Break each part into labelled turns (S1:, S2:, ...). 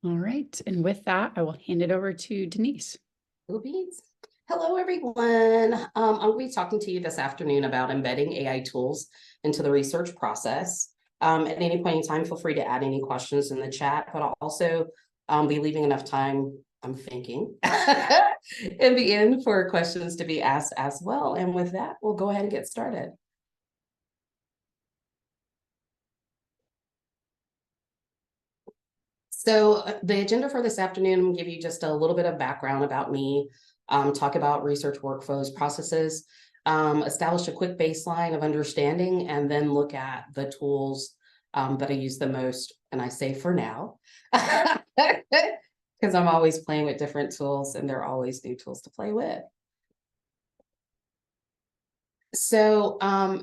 S1: All right. And with that, I will hand it over to Denice.
S2: Cool beans. Hello, everyone. I'll be talking to you this afternoon about embedding AI tools into the research process. At any point in time, feel free to add any questions in the chat, but I'll also be leaving enough time, I'm thinking, in the end for questions to be asked as well. And with that, we'll go ahead and get started. So the agenda for this afternoon, I'm going to give you just a little bit of background about me, talk about research workflows, processes, establish a quick baseline of understanding, and then look at the tools that I use the most. And I say for now, because I'm always playing with different tools and there are always new tools to play with. So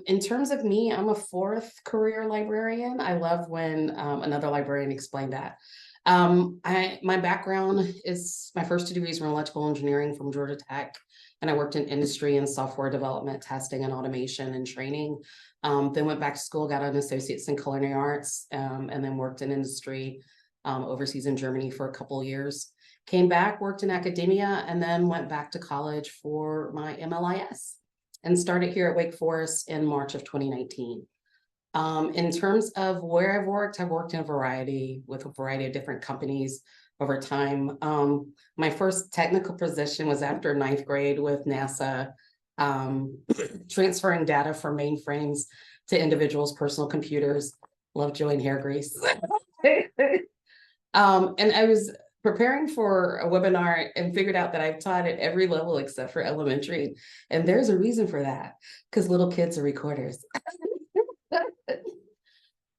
S2: in terms of me, I'm a fourth career librarian. I love when another librarian explained that. My background is, my first 2 degrees were in electrical engineering from Georgia Tech, and I worked in industry and software development, testing and automation and training. Then went back to school, got an associate's in culinary arts, and then worked in industry overseas in Germany for a couple of years. Came back, worked in academia, and then went back to college for my MLIS and started here at Wake Forest in March of 2019. In terms of where I've worked in a variety of different companies over time. My first technical position was after 9th grade with NASA, transferring data from mainframes to individuals' personal computers. Lovejoy and hair grease. And I was preparing for a webinar and figured out that I've taught at every level except for elementary. And there's a reason for that, because little kids are recorders.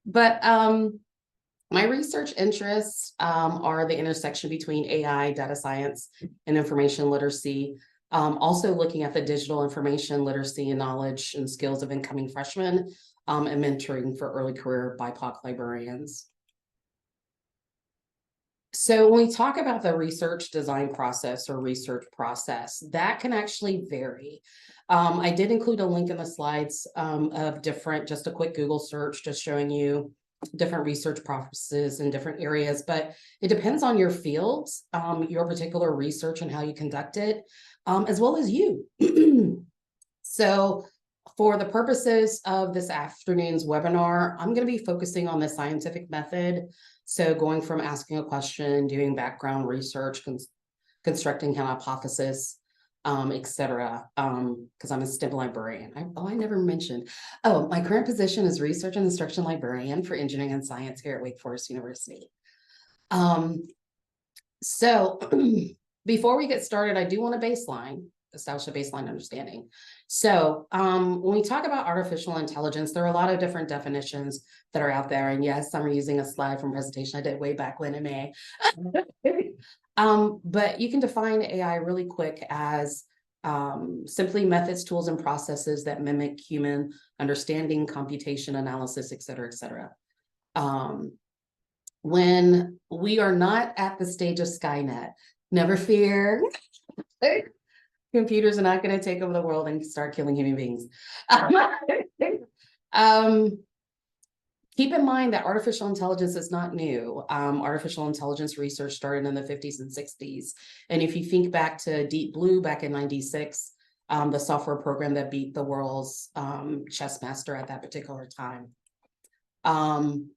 S2: But my research interests are the intersection between AI, data science, and information literacy. Also looking at the digital information literacy and knowledge and skills of incoming freshmen, and mentoring for early career BIPOC librarians. So when we talk about the research design process or research process, that can actually vary. I did include a link in the slides of different, just a quick Google search, just showing you different research processes in different areas, but it depends on your fields, your particular research and how you conduct it, as well as you. So for the purposes of this afternoon's webinar, I'm going to be focusing on the scientific method. So going from asking a question, doing background research, constructing an hypothesis, etc. Because I'm a STEM librarian. I never mentioned. Oh, my current position is research and instruction librarian for engineering and science here at Wake Forest University. So before we get started, I do want to establish a baseline understanding. So when we talk about artificial intelligence, there are a lot of different definitions that are out there. And yes, I'm using a slide from a presentation I did way back when in May. But you can define AI really quick as simply methods, tools, and processes that mimic human understanding, computation, analysis, et cetera, et cetera. When we are not at the stage of Skynet, never fear. Computers are not going to take over the world and start killing human beings. Keep in mind that artificial intelligence is not new. Artificial intelligence research started in the 50s and 60s. And if you think back to Deep Blue back in 96, the software program that beat the world's chess master at that particular time. When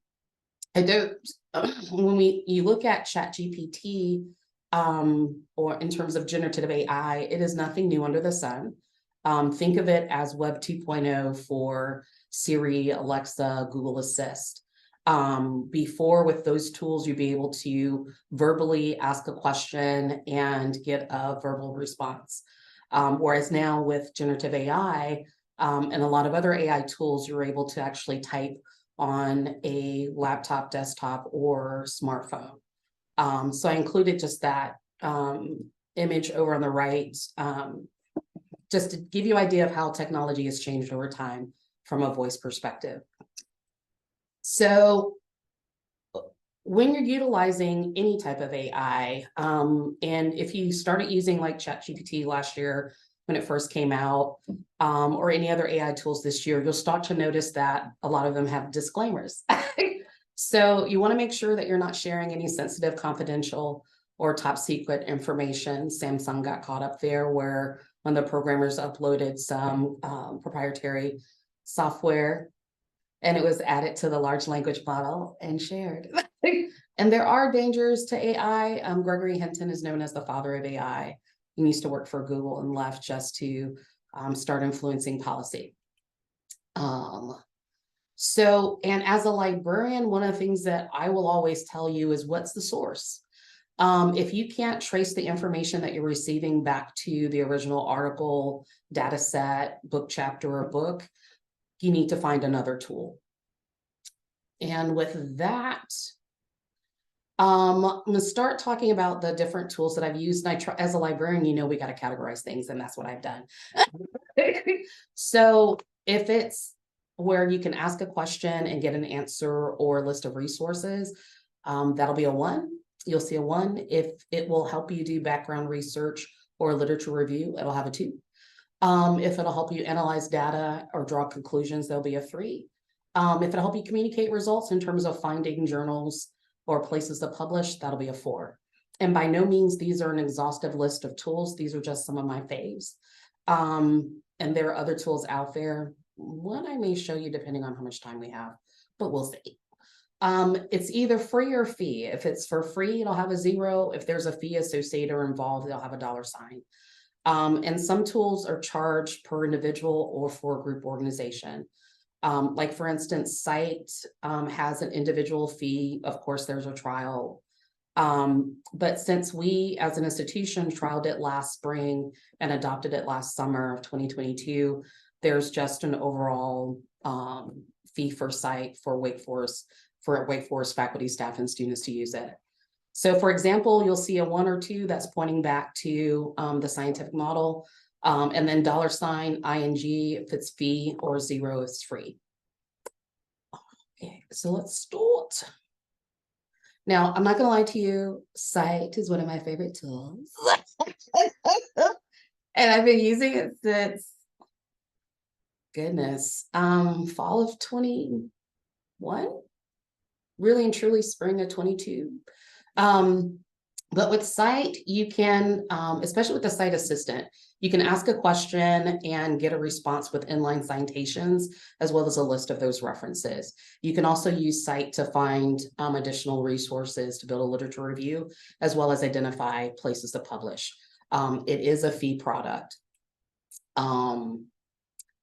S2: you look at ChatGPT, or in terms of generative AI, it is nothing new under the sun. Think of it as Web 2.0 for Siri, Alexa, Google Assist. Before, with those tools, you'd be able to verbally ask a question and get a verbal response. Whereas now with generative AI and a lot of other AI tools, you're able to actually type on a laptop, desktop, or smartphone. So I included just that image over on the right, just to give you an idea of how technology has changed over time from a voice perspective. So when you're utilizing any type of AI, and if you started using like ChatGPT last year when it first came out, or any other AI tools this year, you'll start to notice that a lot of them have disclaimers. So So you want to make sure that you're not sharing any sensitive, confidential, or top secret information. Samsung got caught up there where one of the programmers uploaded some proprietary software and it was added to the large language model and shared. And there are dangers to AI. Gregory Hinton is known as the father of AI. He used to work for Google and left just to start influencing policy. And as a librarian, one of the things that I will always tell you is what's the source? If you can't trace the information that you're receiving back to the original article, data set, book chapter, or book, you need to find another tool. And with that, I'm going to start talking about the different tools that I've used. And I try, as a librarian, you know, we got to categorize things, and that's what I've done. So if it's where you can ask a question and get an answer or a list of resources, that'll be a 1. You'll see a 1. If it will help you do background research or literature review, it'll have a 2. If it'll help you analyze data or draw conclusions, there'll be a 3. If it'll help you communicate results in terms of finding journals or places to publish, that'll be a 4. And by no means, these are an exhaustive list of tools. These are just some of my faves. And there are other tools out there. One I may show you depending on how much time we have, but we'll see. It's either free or fee. If it's for free, it'll have a 0. If there's a fee associated or involved, it'll have a $sign. And some tools are charged per individual or for a group organization. Like for instance, Cite has an individual fee. Of course, there's a trial. But since we as an institution trialed it last spring and adopted it last summer of 2022, there's just an overall fee for Cite for Wake Forest faculty, staff, and students to use it. So for example, you'll see a 1 or 2 that's pointing back to the scientific model. And then $, ING if it's fee, or 0 is free. Okay, so let's start. Now, I'm not gonna lie to you, Cite is one of my favorite tools. And I've been using it since, goodness, fall of 21, really and truly spring of 22. But with Cite, you can, especially with the Cite Assistant, you can ask a question and get a response with inline citations, as well as a list of those references. You can also use Cite to find additional resources to build a literature review, as well as identify places to publish. It is a fee product.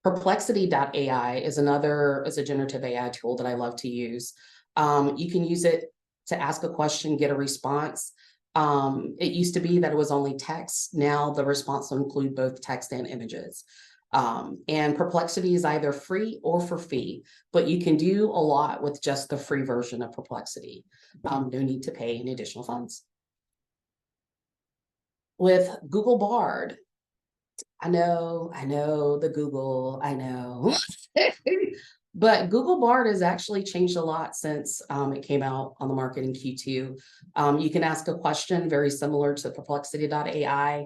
S2: Perplexity.ai is a generative AI tool that I love to use. You can use it to ask a question, get a response. It used to be that it was only text. Now the response will include both text and images. And Perplexity is either free or for fee, but you can do a lot with just the free version of Perplexity. No need to pay any additional funds. With Google Bard, I know the Google, I know. But Google Bard has actually changed a lot since it came out on the market in Q2. You can ask a question very similar to Perplexity.ai.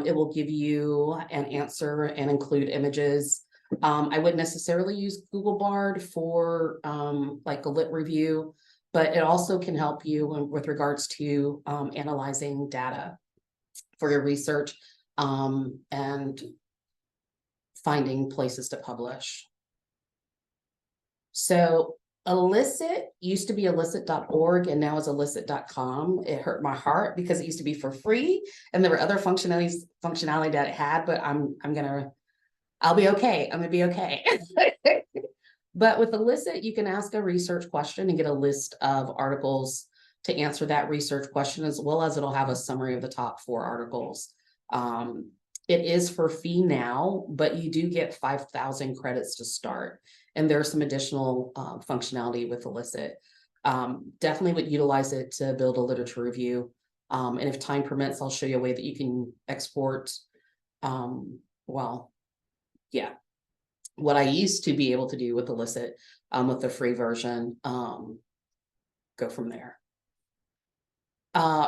S2: It will give you an answer and include images. I wouldn't necessarily use Google Bard for like a lit review, but it also can help you with regards to analyzing data for your research and finding places to publish. So Elicit used to be elicit.org and now is elicit.com. It hurt my heart because it used to be for free and there were other functionality that it had, but I'll be okay. I'm gonna be okay. But with Elicit, you can ask a research question and get a list of articles to answer that research question, as well as it'll have a summary of the top 4 articles. It is for fee now, but you do get 5,000 credits to start. And there's some additional functionality with Elicit. Definitely would utilize it to build a literature review. And if time permits, I'll show you a way that you can export, what I used to be able to do with Elicit with the free version, go from there.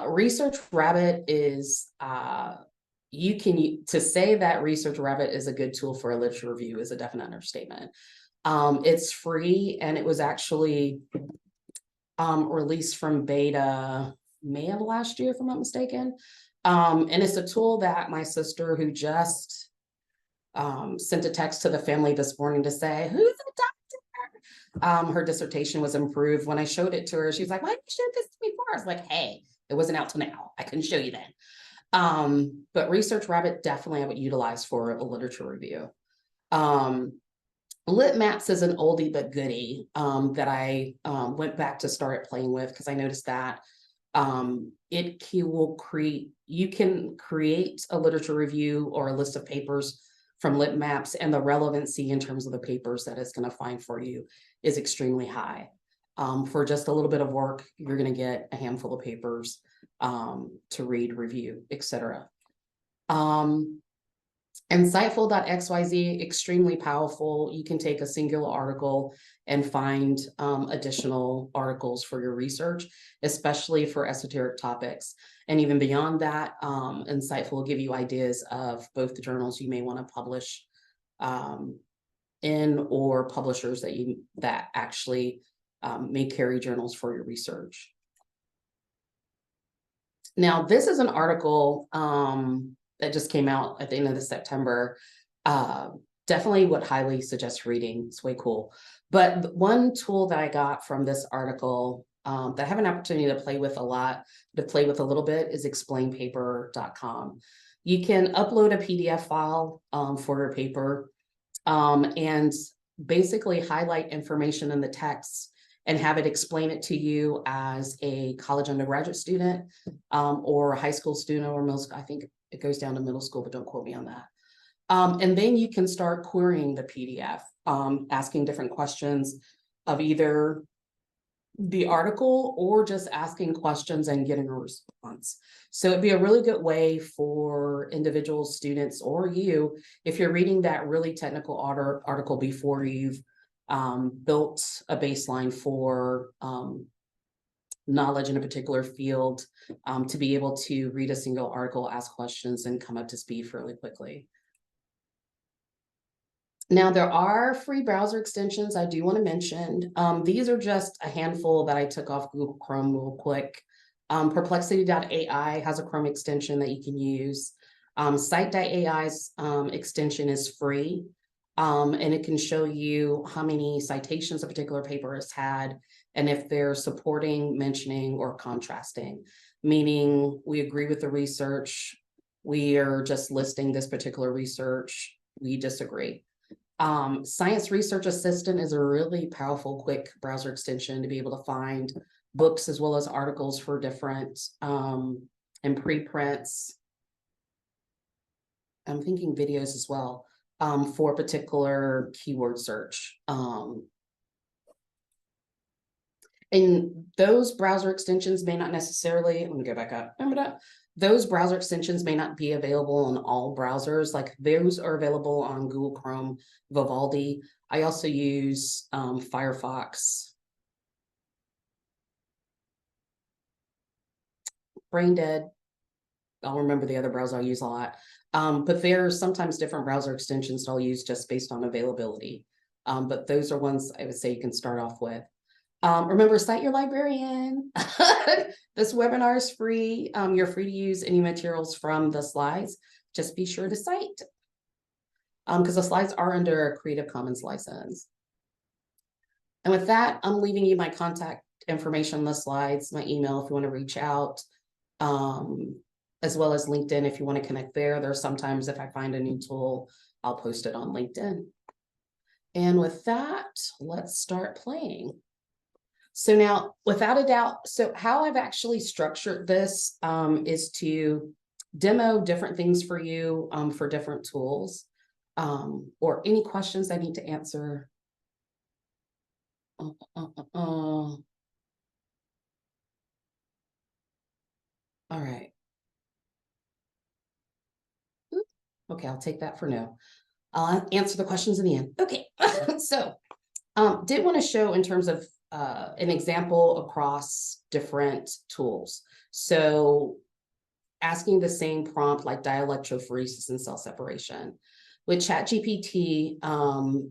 S2: Research Rabbit is, to say that Research Rabbit is a good tool for a literature review is a definite understatement. It's free, and it was actually released from beta May of last year, if I'm not mistaken. And it's a tool that my sister, who just sent a text to the family this morning to say, who's the doctor? Her dissertation was improved. When I showed it to her, she's like, why didn't you show this to me before? I was like, hey, it wasn't out till now. I couldn't show you then. But Research Rabbit definitely I would utilize for a literature review. Lit Maps is an oldie but goodie that I went back to start playing with because I noticed that you can create a literature review or a list of papers from Lit Maps, and the relevancy in terms of the papers that it's going to find for you is extremely high. For just a little bit of work, you're going to get a handful of papers to read, review, etc. Insightful.xyz, extremely powerful. You can take a singular article and find additional articles for your research, especially for esoteric topics. And even beyond that, Insightful will give you ideas of both the journals you may want to publish in, or publishers that actually may carry journals for your research. Now, this is an article that just came out at the end of September. Definitely would highly suggest reading. It's way cool. But one tool that I got from this article that I have an opportunity to play with a little bit is explainpaper.com. You can upload a PDF file for your paper and basically highlight information in the text and have it explain it to you as a college undergraduate student or a high school student or middle school. I think it goes down to middle school, but don't quote me on that. And then you can start querying the PDF, asking different questions of either the article or just asking questions and getting a response. So it'd be a really good way for individual students or you, if you're reading that really technical article before you've built a baseline for knowledge in a particular field, to be able to read a single article, ask questions, and come up to speed fairly quickly. Now, there are free browser extensions I do want to mention. These are just a handful that I took off Google Chrome real quick. Perplexity.ai has a Chrome extension that you can use. Cite.ai's extension is free, and it can show you how many citations a particular paper has had, and if they're supporting, mentioning, or contrasting, meaning we agree with the research, we are just listing this particular research, we disagree. Science Research Assistant is a really powerful, quick browser extension to be able to find books as well as articles for different and preprints. I'm thinking videos as well for particular keyword search. And those browser extensions may not necessarily, let me go back up. Remember that? Those browser extensions may not be available on all browsers. Like those are available on Google Chrome, Vivaldi. I also use Firefox, Braindead. I'll remember the other browser I use a lot. But there are sometimes different browser extensions that I'll use just based on availability. But those are ones I would say you can start off with. Remember, cite your librarian. This webinar is free. You're free to use any materials from the slides. Just be sure to cite. Because the slides are under a Creative Commons license. And with that, I'm leaving you my contact information on the slides, my email if you want to reach out, as well as LinkedIn if you want to connect there. There's sometimes if I find a new tool, I'll post it on LinkedIn. And with that, let's start playing. So now, without a doubt, so how I've actually structured this is to demo different things for you for different tools, or any questions I need to answer. All right. Okay, I'll take that for now. I'll answer the questions in the end. Okay, so did want to show in terms of an example across different tools. So asking the same prompt like dielectrophoresis and cell separation. With ChatGPT,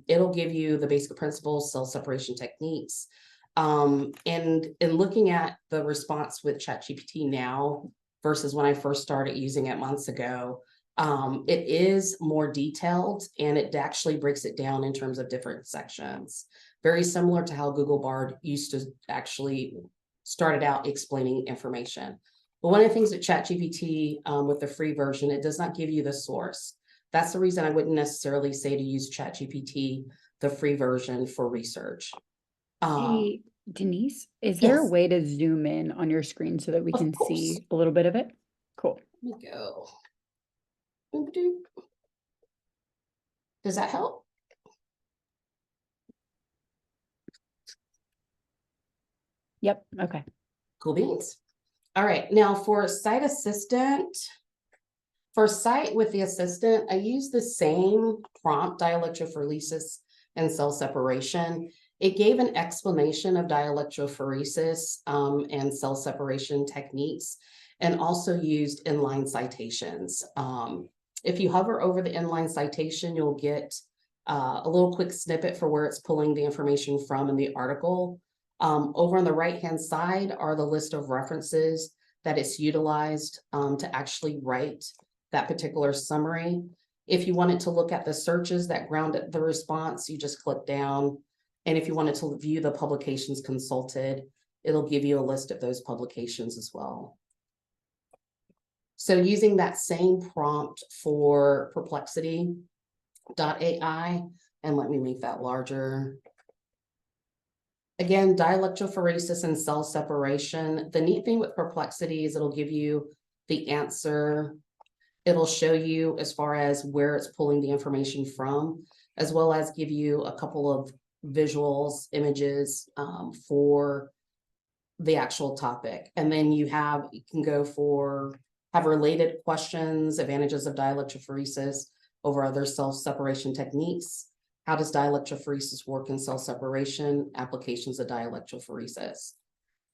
S2: it'll give you the basic principles, cell separation techniques. And in looking at the response with ChatGPT now versus when I first started using it months ago, it is more detailed and it actually breaks it down in terms of different sections. Very similar to how Google Bard used to actually started out explaining information. But one of the things with ChatGPT with the free version, it does not give you the source. That's the reason I wouldn't necessarily say to use ChatGPT, the free version, for research.
S1: Hey, Denise, is there a
S2: Yes,
S1: way to zoom in on your screen so that we
S2: of
S1: can
S2: course.
S1: see a little bit of it? Cool.
S2: Let me go. Doop-doop. Does that help?
S1: Yep. Okay.
S2: Cool beans. All right, now for Site Assistant, for Site with the Assistant, I use the same prompt, dielectrophoresis and cell separation. It gave an explanation of dielectrophoresis and cell separation techniques, and also used inline citations. If you hover over the inline citation, you'll get a little quick snippet for where it's pulling the information from in the article. Over on the right-hand side are the list of references that it's utilized to actually write that particular summary. If you wanted to look at the searches that grounded the response, you just click down. And if you wanted to view the publications consulted, it'll give you a list of those publications as well. So using that same prompt for Perplexity.ai, and let me make that larger. Again, dielectrophoresis and cell separation. The neat thing with Perplexity is it'll give you the answer. It'll show you as far as where it's pulling the information from, as well as give you a couple of visuals, images for the actual topic. And then you can go for, have related questions, advantages of dielectrophoresis over other cell separation techniques. How does dielectrophoresis work in cell separation? Applications of dielectrophoresis.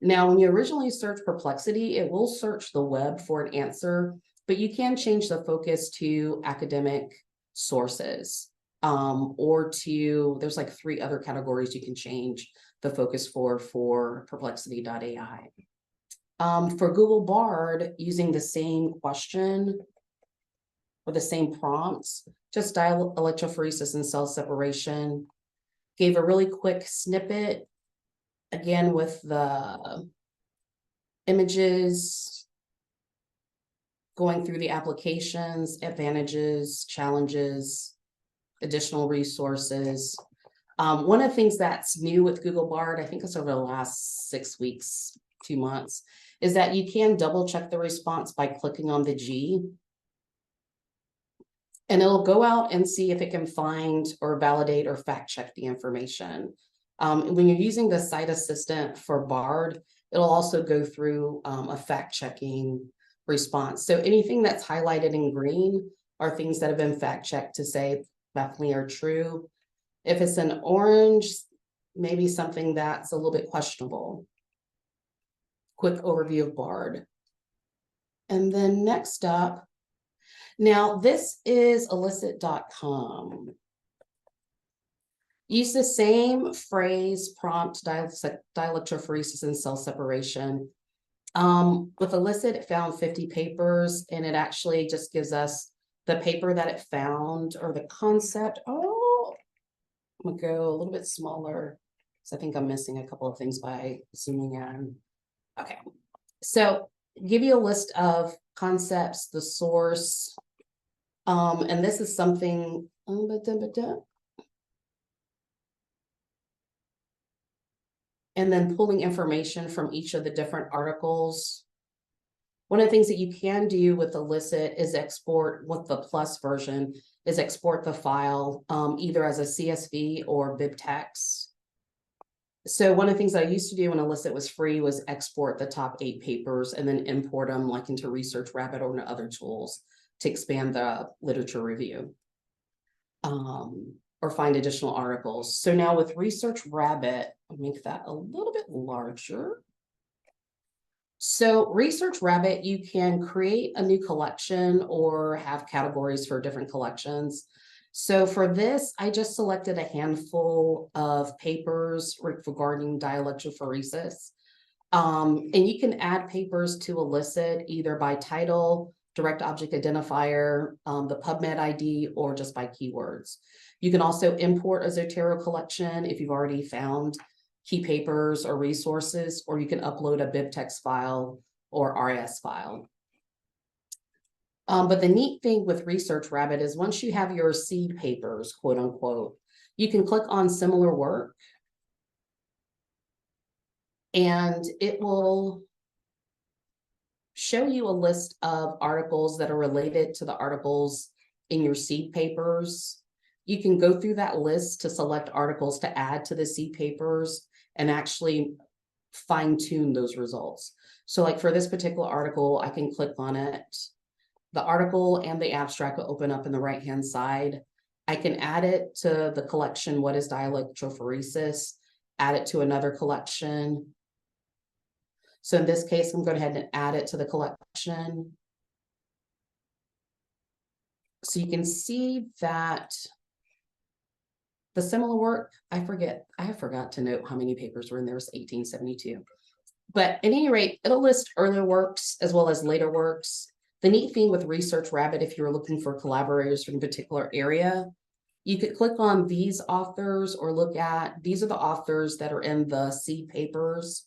S2: Now, when you originally search Perplexity, it will search the web for an answer, but you can change the focus to academic sources or to, there's like 3 other categories you can change the focus for Perplexity.ai. For Google Bard, using the same question or the same prompts, just dielectrophoresis and cell separation, gave a really quick snippet, again with the images, going through the applications, advantages, challenges, additional resources. One of the things that's new with Google Bard, I think it's over the last 6 weeks, 2 months, is that you can double check the response by clicking on the G. And it'll go out and see if it can find or validate or fact check the information. When you're using the Site Assistant for Bard, it'll also go through a fact checking response. So anything that's highlighted in green are things that have been fact checked to say definitely are true. If it's in orange, maybe something that's a little bit questionable. Quick overview of Bard. And then next up, now this is elicit.com. Use the same phrase, prompt, dielectrophoresis and cell separation. With Elicit, it found 50 papers, and it actually just gives us the paper that it found or the concept. Oh, I'm gonna go a little bit smaller because I think I'm missing a couple of things by zooming in. Okay, so give you a list of concepts, the source, and this is something. And then pulling information from each of the different articles. One of the things that you can do with Elicit is export, with the plus version, is export the file either as a CSV or BibTeX. So one of the things I used to do when Elicit was free was export the top 8 papers and then import them like into Research Rabbit or into other tools to expand the literature review. Or find additional articles. So now with Research Rabbit, I'll make that a little bit larger. So Research Rabbit, you can create a new collection or have categories for different collections. So for this, I just selected a handful of papers regarding dielectrophoresis. And you can add papers to elicit either by title, direct object identifier, the PubMed ID, or just by keywords. You can also import a Zotero collection if you've already found key papers or resources, or you can upload a BibTeX file or RS file. But the neat thing with Research Rabbit is once you have your seed papers, quote unquote, you can click on similar work and it will show you a list of articles that are related to the articles in your seed papers. You can go through that list to select articles to add to the seed papers and actually fine tune those results. So like for this particular article, I can click on it. The article and the abstract will open up in the right-hand side. I can add it to the collection, What is Dielectrophoresis? Add it to another collection. So in this case, I'm going ahead and add it to the collection. So you can see that the similar work, I forgot to note how many papers were in there. It's 1872. But at any rate, it'll list earlier works as well as later works. The neat thing with Research Rabbit, if you're looking for collaborators from a particular area, you could click on these authors or look at, these are the authors that are in the seed papers,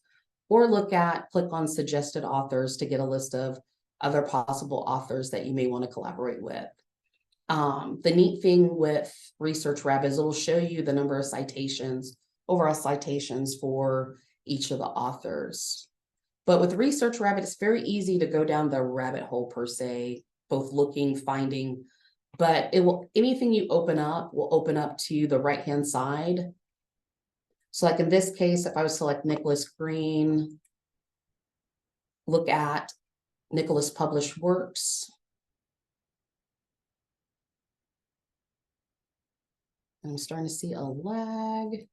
S2: or click on suggested authors to get a list of other possible authors that you may want to collaborate with. The neat thing with Research Rabbit is it'll show you the number of citations, overall citations for each of the authors. But with Research Rabbit, it's very easy to go down the rabbit hole per se, both looking, finding, but anything you open up will open up to the right-hand side. So like in this case, if I would select Nicholas Green, look at Nicholas published works. I'm starting to see a lag.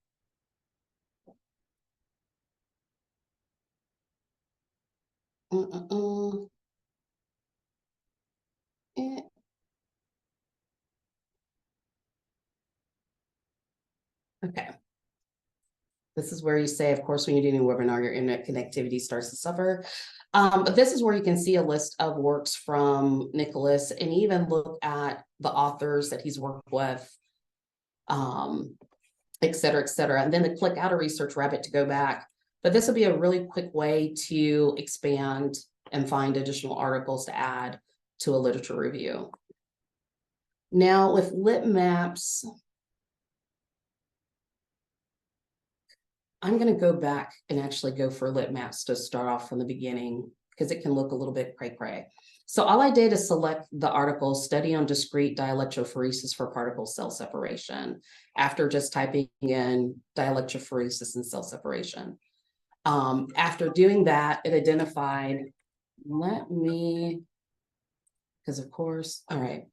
S2: Okay. This is where you say, of course, when you're doing a webinar, your internet connectivity starts to suffer. But this is where you can see a list of works from Nicholas and even look at the authors that he's worked with, et cetera, et cetera. And then to click out of Research Rabbit to go back. But this will be a really quick way to expand and find additional articles to add to a literature review. Now with lit maps, I'm going to go back and actually go for lit maps to start off from the beginning because it can look a little bit cray-cray. So all I did is select the article Study on Discrete Dielectrophoresis for Particle Cell Separation after just typing in dielectrophoresis and cell separation. After doing that, it identified, because of course, all right,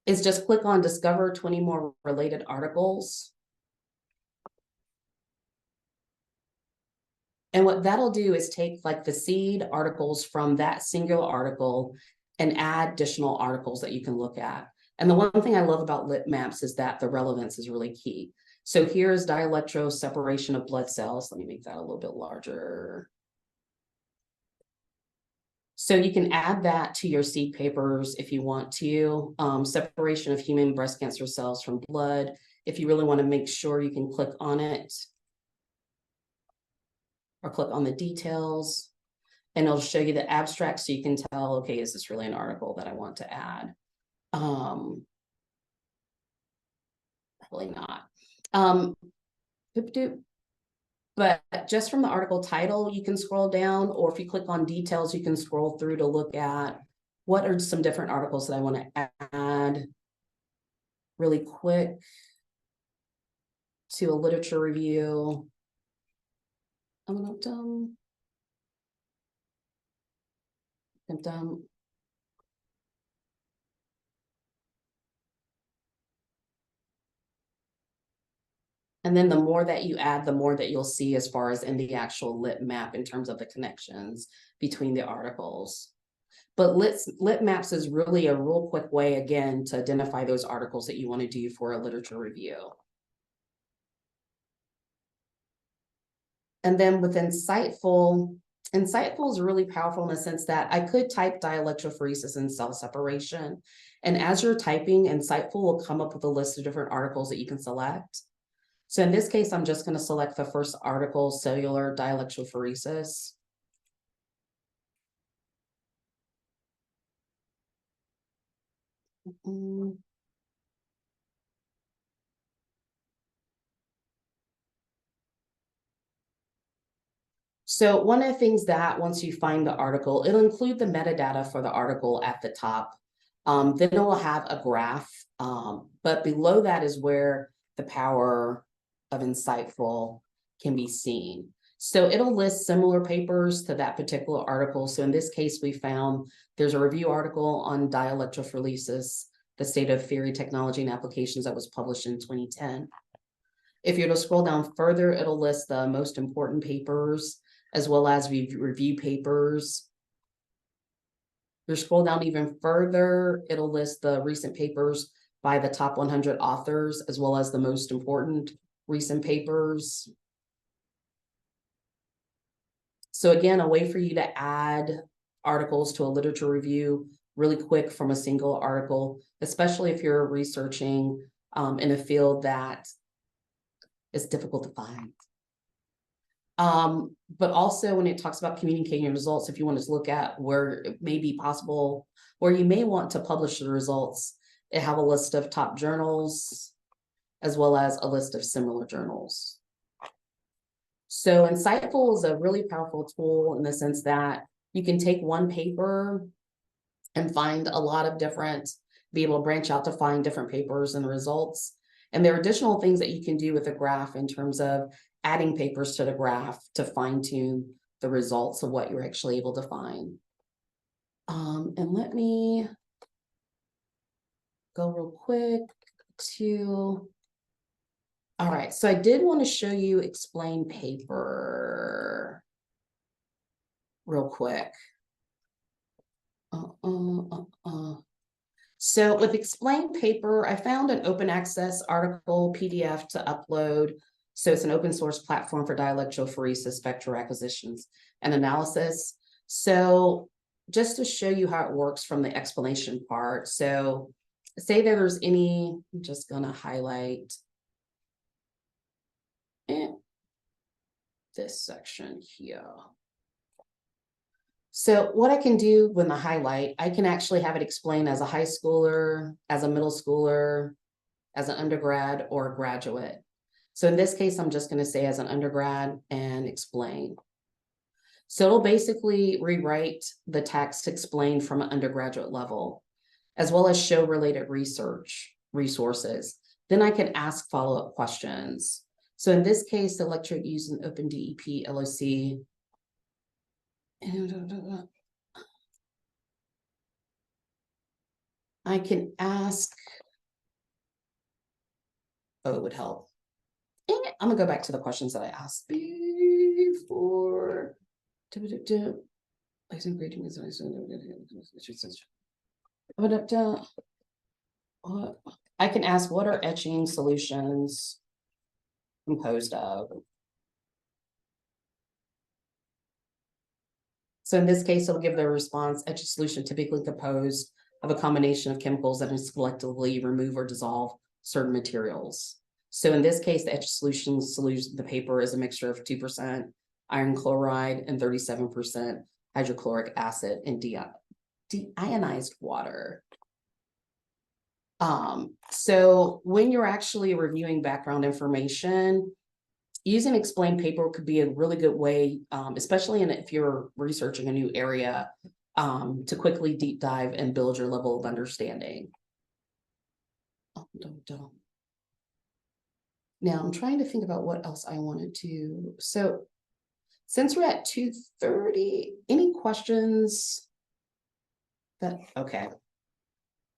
S2: is just click on Discover 20 more related articles. And what that'll do is take like the seed articles from that singular article and add additional articles that you can look at. And the one thing I love about lit maps is that the relevance is really key. So here's dielectro separation of blood cells. Let me make that a little bit larger. So you can add that to your seed papers if you want to. Separation of human breast cancer cells from blood. If you really want to make sure, you can click on it or click on the details and it'll show you the abstract so you can tell, okay, is this really an article that I want to add? Probably not. But just from the article title, you can scroll down, or if you click on details, you can scroll through to look at what are some different articles that I want to add really quick to a literature review. Dum. And then the more that you add, the more that you'll see as far as in the actual lit map in terms of the connections between the articles. But lit maps is really a real quick way, again, to identify those articles that you want to do for a literature review. And then with Insightful is really powerful in the sense that I could type dielectrophoresis and cell separation. And as you're typing, Insightful will come up with a list of different articles that you can select. So in this case, I'm just going to select the first article, cellular dielectrophoresis. So one of the things that once you find the article, it'll include the metadata for the article at the top. Then it will have a graph, but below that is where the power of Insightful can be seen. So it'll list similar papers to that particular article. So in this case, we found there's a review article on dielectrophoresis, the state of theory, technology, and applications that was published in 2010. If you're to scroll down further, it'll list the most important papers as well as review papers. If you scroll down even further, it'll list the recent papers by the top 100 authors as well as the most important recent papers. So again, a way for you to add articles to a literature review really quick from a single article, especially if you're researching in a field that is difficult to find. But also when it talks about communicating results, if you want to look at where it may be possible, where you may want to publish the results, they have a list of top journals, as well as a list of similar journals. So Insightful is a really powerful tool in the sense that you can take one paper and find a lot of different, be able to branch out to find different papers and results. And there are additional things that you can do with a graph in terms of adding papers to the graph to fine tune the results of what you're actually able to find. And let me go real quick to, all right, so I did want to show you explain paper real quick. So with explain paper, I found an open access article PDF to upload. So it's an open source platform for dielectrophoresis vector acquisitions and analysis. So just to show you how it works from the explanation part. So say that there's any, I'm just gonna highlight this section here. So what I can do when I highlight, I can actually have it explain as a high schooler, as a middle schooler, as an undergrad or a graduate. So in this case, I'm just going to say as an undergrad and explain. So it'll basically rewrite the text to explain from an undergraduate level, as well as show related research resources. Then I can ask follow-up questions. So in this case, the lecture using OpenDEP LOC. I can ask, oh, it would help. I'm gonna go back to the questions that I asked before. I can ask, what are etching solutions composed of? So in this case, it'll give the response, etching solution typically composed of a combination of chemicals that selectively remove or dissolve certain materials. So in this case, the etch solution, the paper is a mixture of 2% iron chloride and 37% hydrochloric acid and deionized water. So when you're actually reviewing background information, using explain paper could be a really good way, especially if you're researching a new area, to quickly deep dive and build your level of understanding. Now I'm trying to think about what else I wanted to. So since we're at 2:30, any questions? Okay.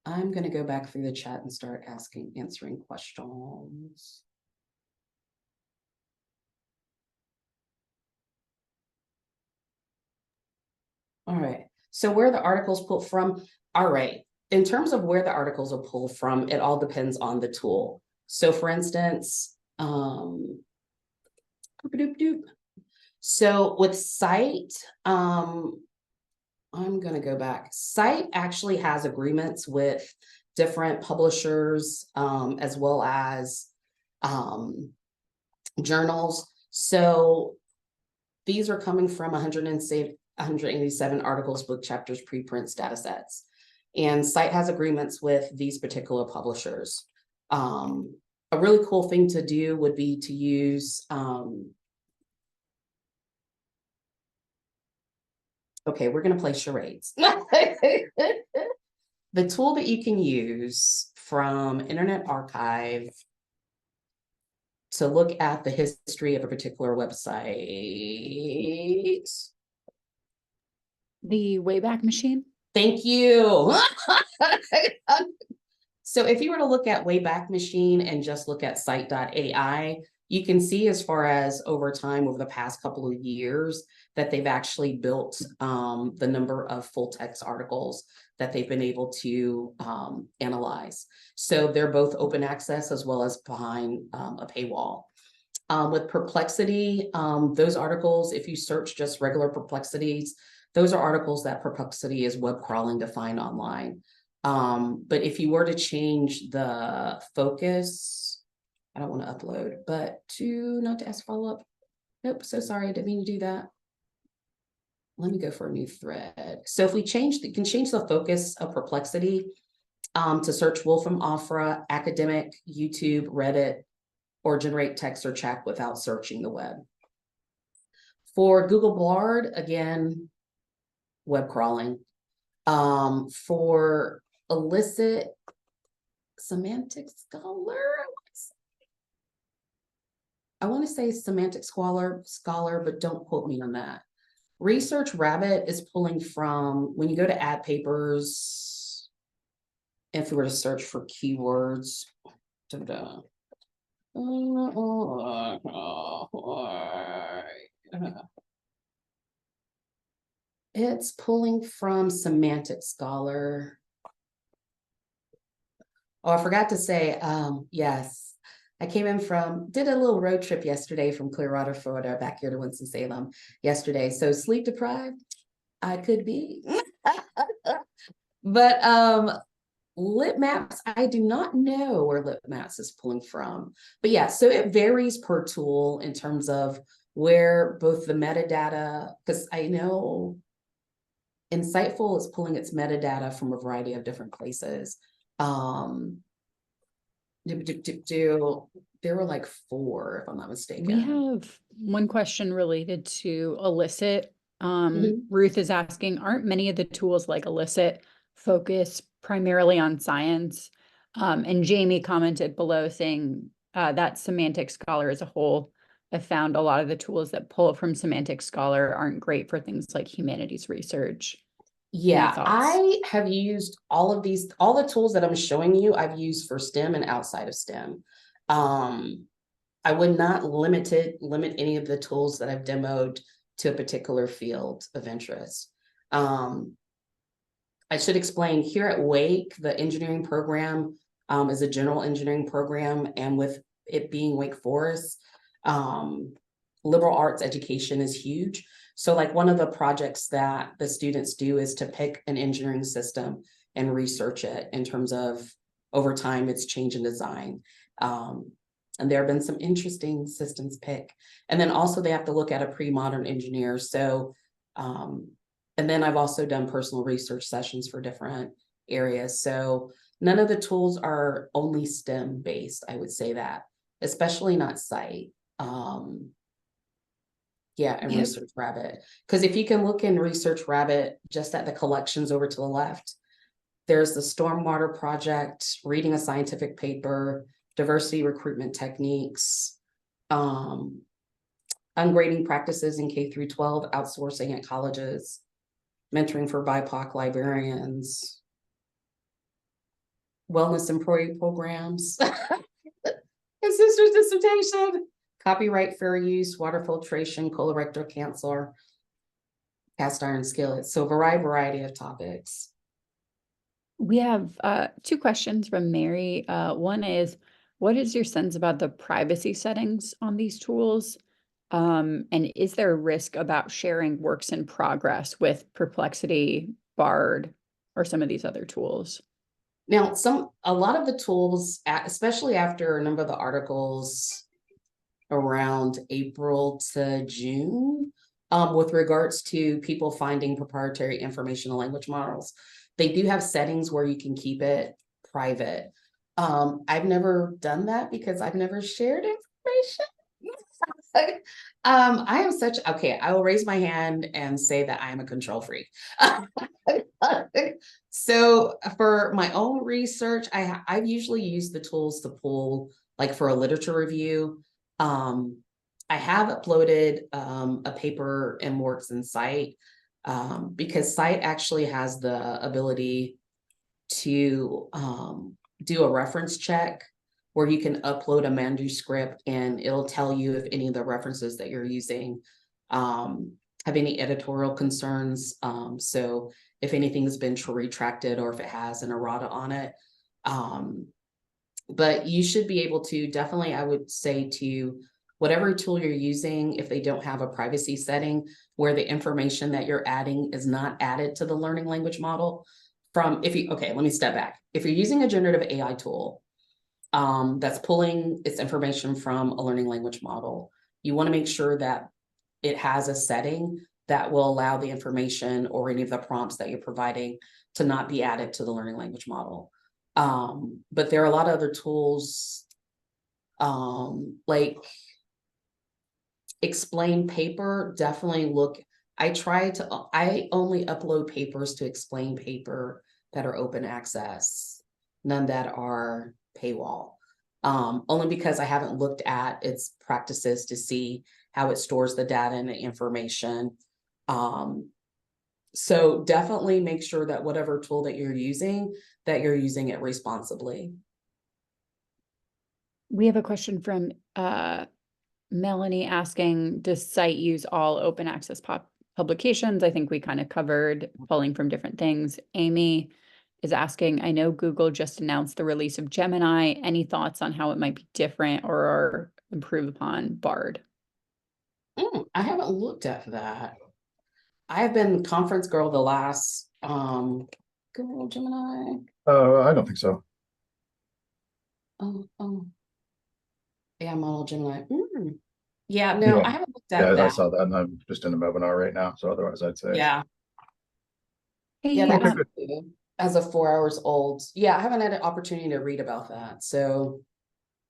S2: I'm going to go back through the chat and start answering questions. All right. So where the articles pulled from, all right. In terms of where the articles are pulled from, it all depends on the tool. So for instance, so with Cite, I'm going to go back. Cite actually has agreements with different publishers, as well as journals. So these are coming from 187 articles, book chapters, preprints, data sets. And Cite has agreements with these particular publishers. A really cool thing to do would be to use, okay, we're going to play charades. The tool that you can use from Internet Archive to look at the history of a particular website.
S1: The Wayback Machine?
S2: Thank you. So if you were to look at Wayback Machine and just look at Cite.ai, you can see as far as over time, over the past couple of years, that they've actually built the number of full text articles that they've been able to analyze. So they're both open access as well as behind a paywall. With Perplexity, those articles, if you search just regular Perplexities, those are articles that Perplexity is web crawling to find online. But if you were to change the focus, I don't want to upload, but not to ask follow-up. Nope, so sorry, I didn't mean to do that. Let me go for a new thread. So if we you can change the focus of Perplexity to search Wolfram Opera, academic, YouTube, Reddit, or generate text or chat without searching the web. For Google Bard, again, web crawling. For illicit semantic scholar, I want to say semantic scholar, but don't quote me on that. Research Rabbit is pulling from, when you go to ad papers, if we were to search for keywords, it's pulling from Semantic Scholar. Oh, I forgot to say, yes, I came in did a little road trip yesterday from Clearwater, Florida, back here to Winston-Salem yesterday. So sleep deprived, I could be. But Lit Maps, I do not know where Lit Maps is pulling from. But yeah, so it varies per tool in terms of where both the metadata, because I know Insightful is pulling its metadata from a variety of different places. There were like 4, if I'm not mistaken.
S1: We have one question related to Elicit. Ruth is asking, aren't many of the tools like Elicit focus primarily on science? And Jamie commented below saying that Semantic Scholar as a whole, I've found a lot of the tools that pull from Semantic Scholar aren't great for things like humanities research.
S2: Yeah, I have used all of these, all the tools that I'm showing you, I've used for STEM and outside of STEM. I would not limit any of the tools that I've demoed to a particular field of interest. I should explain, here at Wake, the engineering program is a general engineering program, and with it being Wake Forest, liberal arts education is huge. So like one of the projects that the students do is to pick an engineering system and research it in terms of over time its change in design. And there have been some interesting systems pick. And then also they have to look at a pre-modern engineer. So, and then I've also done personal research sessions for different areas. So none of the tools are only STEM based, I would say that, especially not Cite. Yeah, and Research Rabbit. Because if you can look in Research Rabbit, just at the collections over to the left, there's the Stormwater Project, Reading a Scientific Paper, Diversity Recruitment Techniques, Ungrading Practices in K through 12, Outsourcing at Colleges, Mentoring for BIPOC Librarians, Wellness Employee Programs, and Sister's Dissertation, Copyright Fair Use, Water Filtration, Colorectal Cancer, cast iron skillets. So a variety of topics.
S1: We have two questions from Mary. One is, what is your sense about the privacy settings on these tools? And is there a risk about sharing works in progress with Perplexity, Bard, or some of these other tools?
S2: Now, a lot of the tools, especially after a number of the articles around April to June, with regards to people finding proprietary information language models, they do have settings where you can keep it private. I've never done that because I've never shared information. I am okay, I will raise my hand and say that I am a control freak. So for my own research, I've usually used the tools to pull, like for a literature review. I have uploaded a paper in Works and Cite, because Cite actually has the ability to do a reference check where you can upload a manuscript and it'll tell you if any of the references that you're using have any editorial concerns. So if anything's been retracted or if it has an errata on it. But you should be able to definitely, I would say, to whatever tool you're using, if they don't have a privacy setting where the information that you're adding is not added to the learning language model okay, let me step back. If you're using a generative AI tool that's pulling its information from a learning language model, you want to make sure that it has a setting that will allow the information or any of the prompts that you're providing to not be added to the learning language model. But there are a lot of other tools, like Explain Paper. Definitely look. I only upload papers to Explain Paper that are open access, none that are paywall. Only because I haven't looked at its practices to see how it stores the data and the information. So definitely make sure that whatever tool that you're using it responsibly.
S1: We have a question from Melanie asking, does Cite use all open access publications? I think we kind of covered pulling from different things. Amy is asking, I know Google just announced the release of Gemini. Any thoughts on how it might be different or improve upon Bard?
S2: I haven't looked at that. I have been conference girl the last Google Gemini.
S3: I don't think so.
S2: Oh. Yeah, model Gemini. Yeah, no,
S3: Yeah.
S2: I haven't looked at
S3: Yeah, I
S2: that.
S3: saw that, and I'm just in a webinar right now. So otherwise, I'd say,
S2: Yeah,
S1: Hey,
S2: that's as of 4 hours old. Yeah, I haven't had an opportunity to read about that, so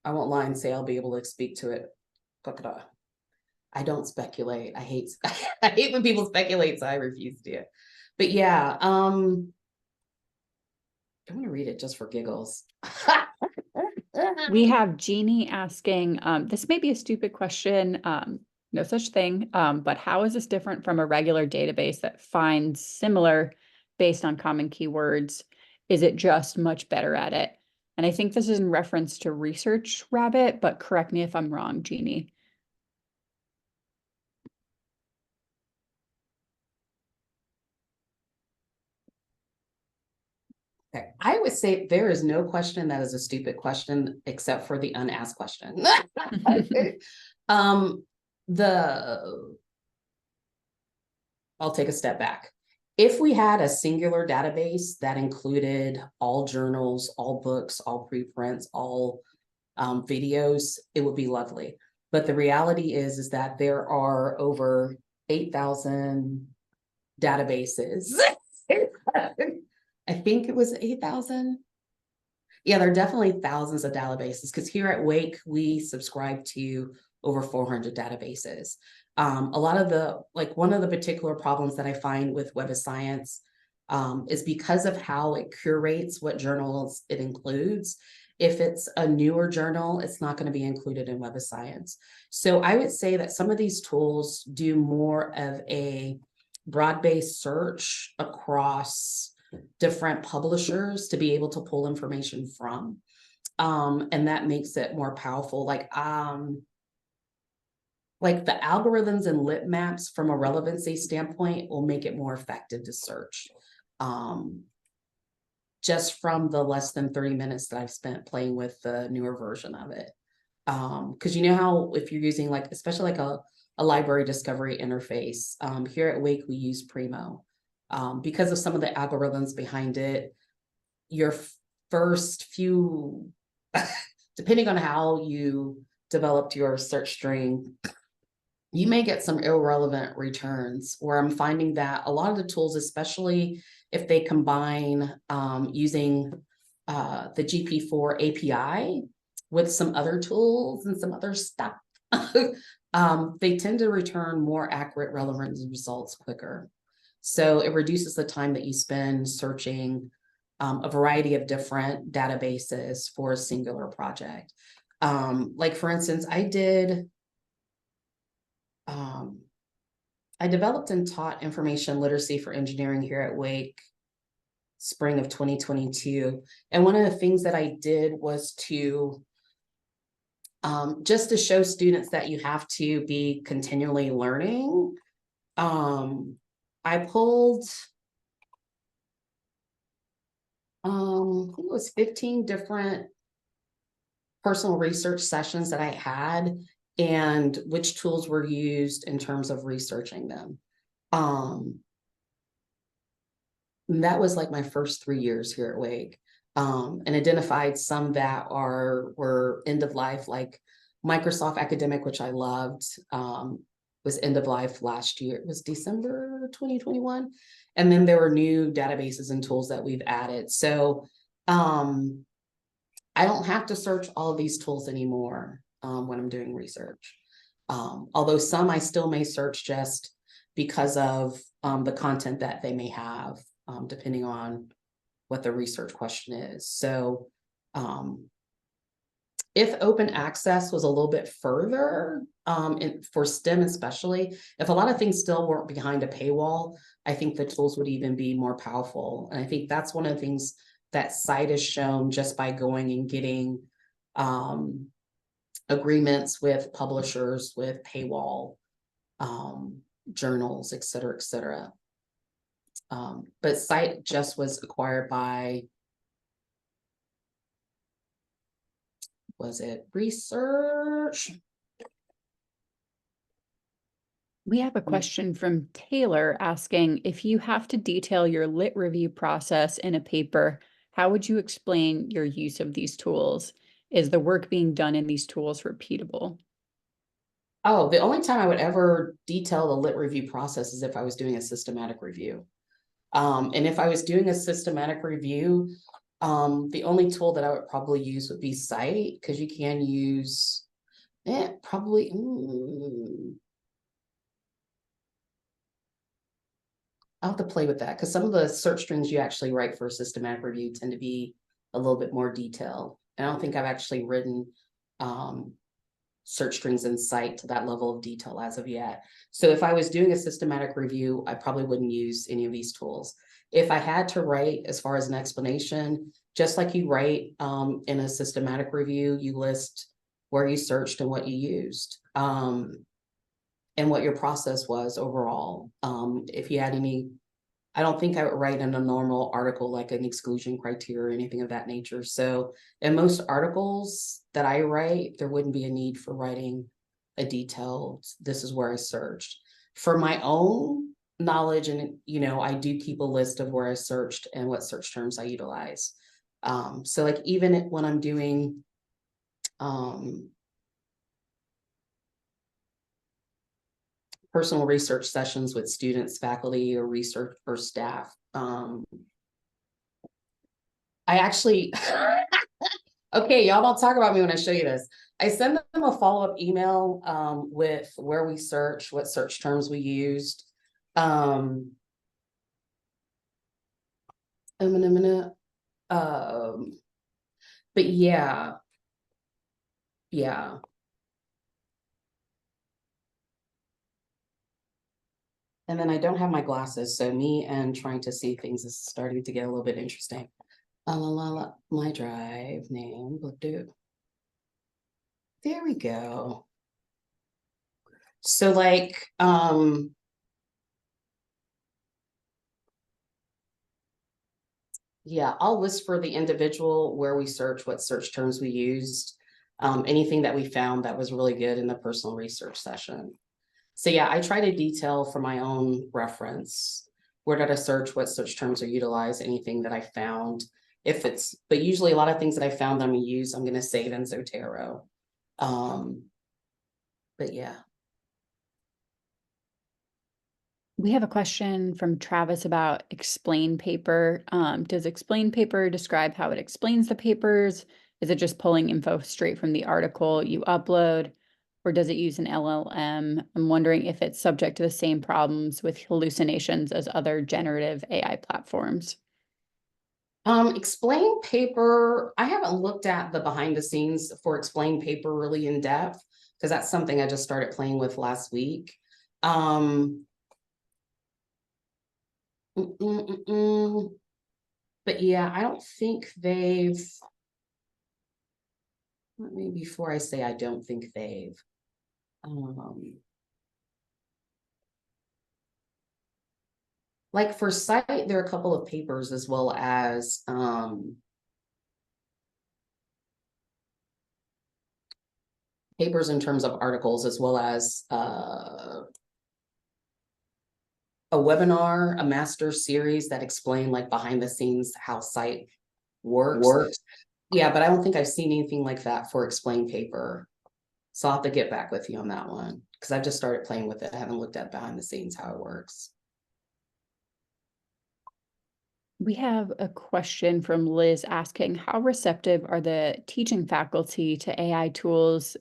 S2: I won't lie and say I'll be able to speak to it. I don't speculate. I hate I hate when people speculate, so I refuse to. But yeah, I'm gonna read it just for giggles.
S1: we have Jeannie asking, this may be a stupid question, no such thing, but how is this different from a regular database that finds similar based on common keywords? Is it just much better at it? And I think this is in reference to Research Rabbit, but correct me if I'm wrong, Jeannie.
S2: Okay. I would say there is no question that is a stupid question except for the unasked question. I'll take a step back. If we had a singular database that included all journals, all books, all preprints, all videos, it would be lovely. But the reality is that there are over 8,000 databases. I think it was 8,000. Yeah, there are definitely thousands of databases because here at Wake, we subscribe to over 400 databases. A lot of one of the particular problems that I find with Web of Science is because of how it curates what journals it includes. If it's a newer journal, it's not going to be included in Web of Science. So I would say that some of these tools do more of a broad-based search across different publishers to be able to pull information from. And that makes it more powerful. Like like the algorithms and lit maps from a relevancy standpoint will make it more effective to search. Just from the less than 30 minutes that I've spent playing with the newer version of it. Because you know how if you're using like, especially like a library discovery interface, here at Wake, we use Primo. Because of some of the algorithms behind it, your first few, depending on how you developed your search string, you may get some irrelevant returns, where I'm finding that a lot of the tools, especially if they combine using the GP4 API with some other tools and some other stuff, they tend to return more accurate, relevant results quicker. So it reduces the time that you spend searching a variety of different databases for a singular project. Like for instance, I developed and taught information literacy for engineering here at Wake spring of 2022. And one of the things that I did was to just to show students that you have to be continually learning. I pulled, I think it was 15 different personal research sessions that I had, and which tools were used in terms of researching them. And that was like my first 3 years here at Wake, and identified some that were end of life, like Microsoft Academic, which I loved, was end of life last year. It was December 2021. And then there were new databases and tools that we've added. So I don't have to search all of these tools anymore when I'm doing research. Although some I still may search just because of the content that they may have, depending on what the research question is. So if open access was a little bit further, for STEM especially, if a lot of things still weren't behind a paywall, I think the tools would even be more powerful. And I think that's one of the things that site has shown just by going and getting agreements with publishers, with paywall journals, et cetera, et cetera. But site just was acquired by, was it Research?
S1: We have a question from Taylor asking, if you have to detail your lit review process in a paper, how would you explain your use of these tools? Is the work being done in these tools repeatable?
S2: Oh, the only time I would ever detail the lit review process is if I was doing a systematic review. And if I was doing a systematic review, the only tool that I would probably use would be Cite, because you can use probably. I'll have to play with that, because some of the search strings you actually write for a systematic review tend to be a little bit more detailed. And I don't think I've actually written search strings in Cite to that level of detail as of yet. So if I was doing a systematic review, I probably wouldn't use any of these tools. If I had to write as far as an explanation, just like you write in a systematic review, you list where you searched and what you used, and what your process was overall. If you had any, I don't think I would write in a normal article like an exclusion criteria or anything of that nature. So in most articles that I write, there wouldn't be a need for writing a detailed, this is where I searched. For my own knowledge, and I do keep a list of where I searched and what search terms I utilize. So like even when I'm doing personal research sessions with students, faculty, or research or staff, I actually, okay, y'all don't talk about me when I show you this. I send them a follow-up email with where we search, what search terms we used. But yeah. And then I don't have my glasses, so me and trying to see things is starting to get a little bit interesting. My drive name, there we go. So like, yeah, I'll list for the individual where we search, what search terms we used, anything that we found that was really good in the personal research session. So yeah, I try to detail for my own reference. Where did I search? What search terms are utilized? Anything that I found. If it's, but usually a lot of things that I found I'm gonna use, I'm gonna save in Zotero. But yeah.
S1: We have a question from Travis about explain paper. Does explain paper describe how it explains the papers? Is it just pulling info straight from the article you upload? Or does it use an LLM? I'm wondering if it's subject to the same problems with hallucinations as other generative AI platforms.
S2: Explain paper, I haven't looked at the behind the scenes for explain paper really in depth, because that's something I just started playing with last week. But yeah, I don't think they've, let me, before I say I don't think they've, like for site, there are a couple of papers as well as papers in terms of articles, as well as a webinar, a master series that explain like behind the scenes how site works. Yeah, but I don't think I've seen anything like that for explain paper. So I'll have to get back with you on that one, because I've just started playing with it. I haven't looked at behind the scenes how it works.
S1: We have a question from Liz asking, how receptive are the teaching faculty to AI tools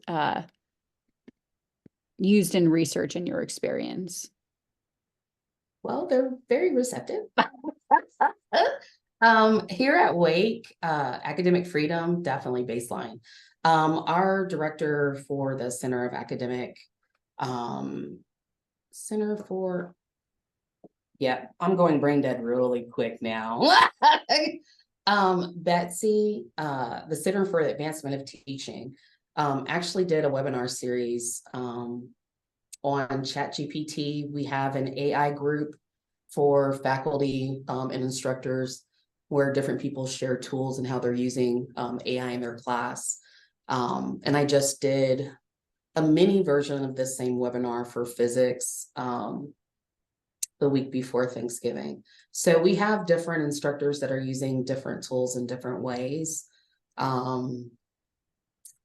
S1: used in research in your experience?
S2: Well, they're very receptive. Here at Wake, academic freedom, definitely baseline. Our director for the Center of Academic, Center for, yeah, I'm going brain dead really quick now. Betsy, the Center for the Advancement of Teaching, actually did a webinar series on ChatGPT. We have an AI group for faculty and instructors where different people share tools and how they're using AI in their class. And I just did a mini version of this same webinar for physics the week before Thanksgiving. So we have different instructors that are using different tools in different ways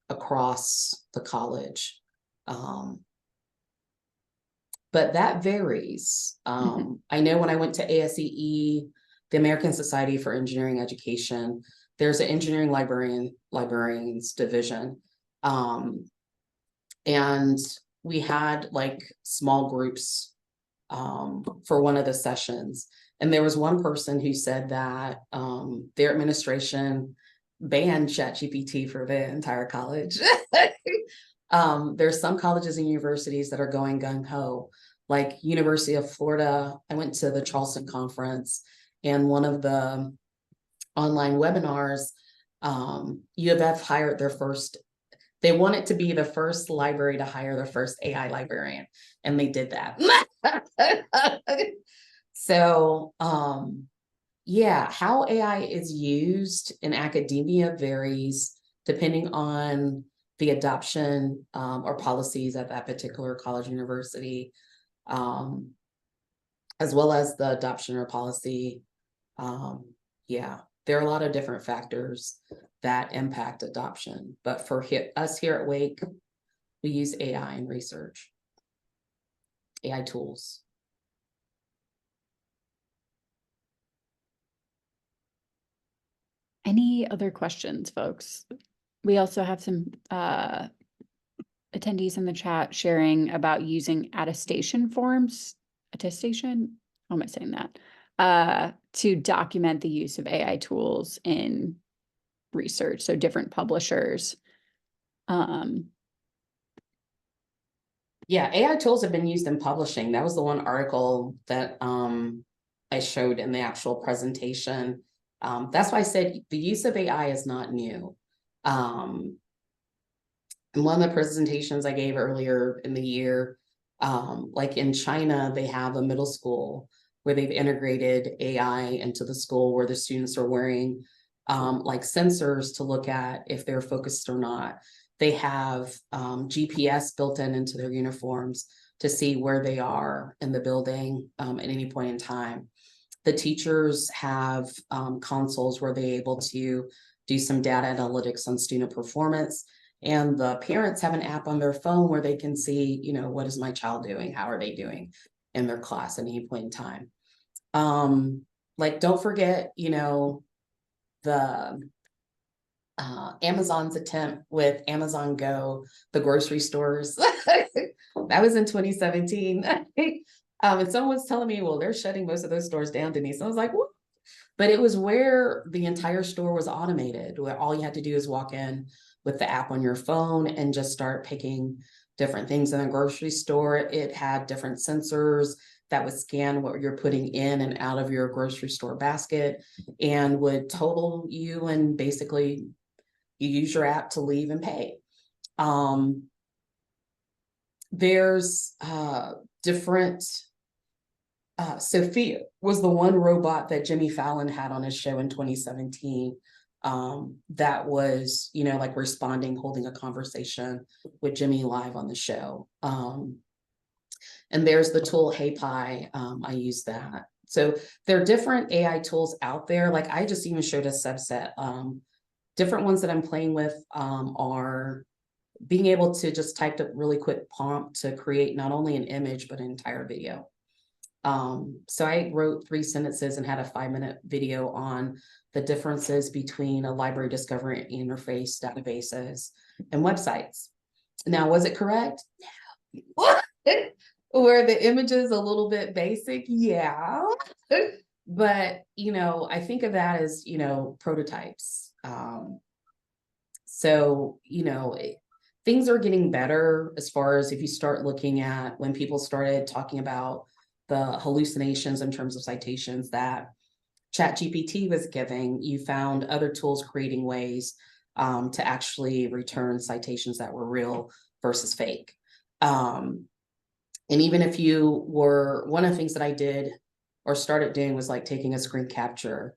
S2: across the college. But that varies. I know when I went to ASEE, the American Society for Engineering Education, there's an engineering librarians division. And we had like small groups for one of the sessions. And there was one person who said that their administration banned ChatGPT for the entire college. There's some colleges and universities that are going gung-ho, like University of Florida. I went to the Charleston conference, and one of the online webinars, U of F hired their first, they wanted to be the first library to hire their first AI librarian, and they did that. So, yeah, how AI is used in academia varies depending on the adoption or policies at that particular college university, as well as the adoption or policy. Yeah, there are a lot of different factors that impact adoption, but for us here at Wake, we use AI in research, AI tools.
S1: Any other questions, folks? We also have some attendees in the chat sharing about using attestation forms, how am I saying that? To document the use of AI tools in research, so different publishers.
S2: Yeah, AI tools have been used in publishing. That was the one article that I showed in the actual presentation. That's why I said the use of AI is not new. And one of the presentations I gave earlier in the year, Like in China, they have a middle school where they've integrated AI into the school where the students are wearing like sensors to look at if they're focused or not. They have GPS built into their uniforms to see where they are in the building at any point in time. The teachers have consoles where they're able to do some data analytics on student performance. And the parents have an app on their phone where they can see, you know, what is my child doing? How are they doing in their class at any point in time? Like, don't forget, you know, the Amazon's attempt with Amazon Go, the grocery stores. That was in 2017. And someone was telling me, well, they're shutting most of those stores down, Denice. I was like, what? But it was where the entire store was automated, where all you had to do is walk in with the app on your phone and just start picking different things in the grocery store. It had different sensors that would scan what you're putting in and out of your grocery store basket and would total you, and basically you use your app to leave and pay. There's different Sophia was the one robot that Jimmy Fallon had on his show in 2017 that was, you know, like responding, holding a conversation with Jimmy live on the show. And there's the tool Hey Pi. I use that. So there are different AI tools out there. Like I just even showed a subset. Different ones that I'm playing with are being able to just type a really quick prompt to create not only an image, but an entire video. So I wrote 3 sentences and had a 5-minute video on the differences between a library discovery interface, databases, and websites. Now, was it correct? Were the images a little bit basic? Yeah. But, you know, I think of that as, you know, prototypes. So, you know, things are getting better as far as if you start looking at when people started talking about the hallucinations in terms of citations that ChatGPT was giving, you found other tools creating ways to actually return citations that were real versus fake. And even if you were, one of the things that I did or started doing was like taking a screen capture,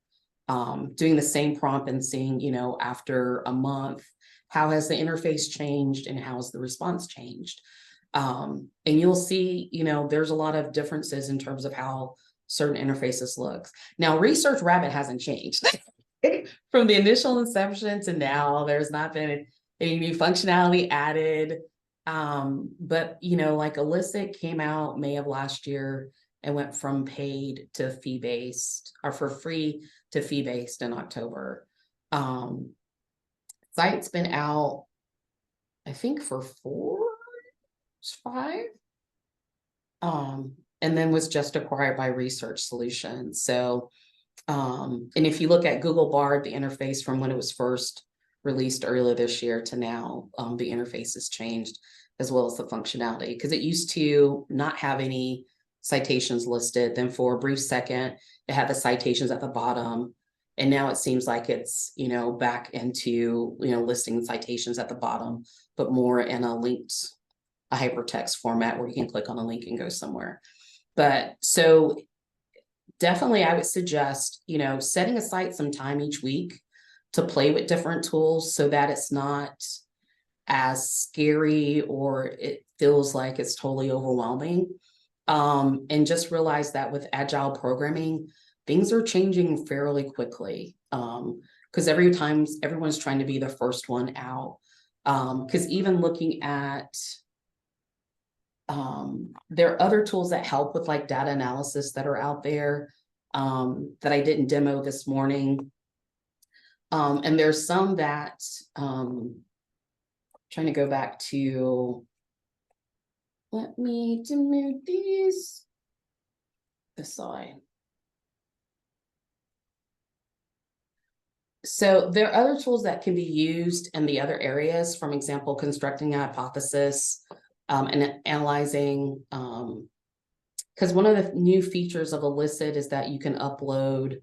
S2: doing the same prompt and seeing, you know, after a month, how has the interface changed and how has the response changed? And you'll see, you know, there's a lot of differences in terms of how certain interfaces look. Now, Research Rabbit hasn't changed. From the initial inception to now, there's not been any new functionality added. But, you know, like Elicit came out May of last year and went from paid to fee-based, or for free to fee-based in October. Site's been out, I think, for 5, and then was just acquired by Research Solutions. So, and if you look at Google Bard, the interface from when it was first released earlier this year to now, the interface has changed as well as the functionality, because it used to not have any citations listed. Then for a brief second, it had the citations at the bottom. And now it seems like it's, you know, back into, you know, listing citations at the bottom, but more in a hypertext format where you can click on a link and go somewhere. But so definitely I would suggest, you know, setting aside some time each week to play with different tools so that it's not as scary or it feels like it's totally overwhelming. And just realize that with agile programming, things are changing fairly quickly. Because everyone's trying to be the first one out. Because even looking at there are other tools that help with like data analysis that are out there that I didn't demo this morning. And there's some that trying to go back to, let me move these aside. So there are other tools that can be used in the other areas, from example, constructing a hypothesis and analyzing, because one of the new features of Elicit is that you can upload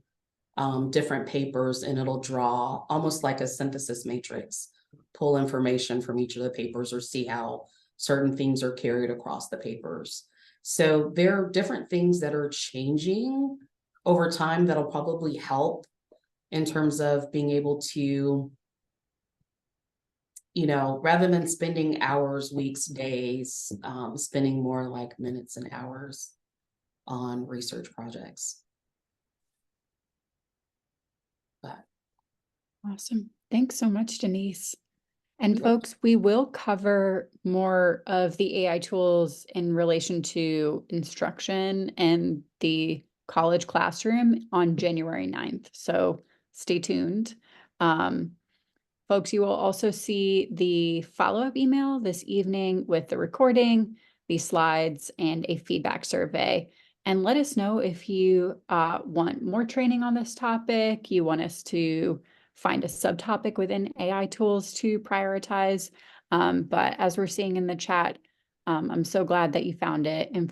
S2: different papers and it'll draw almost like a synthesis matrix, pull information from each of the papers or see how certain themes are carried across the papers. So there are different things that are changing over time that'll probably help in terms of being able to, you know, rather than spending hours, weeks, days, spending more like minutes and hours on research projects. But
S1: Awesome. Thanks so much, Denice. And
S2: Sure.
S1: folks, we will cover more of the AI tools in relation to instruction and the college classroom on January 9th. So stay tuned. Folks, you will also see the follow-up email this evening with the recording, the slides, and a feedback survey. And let us know if you want more training on this topic, you want us to find a subtopic within AI tools to prioritize. But as we're seeing in the chat, I'm so glad that you found it informative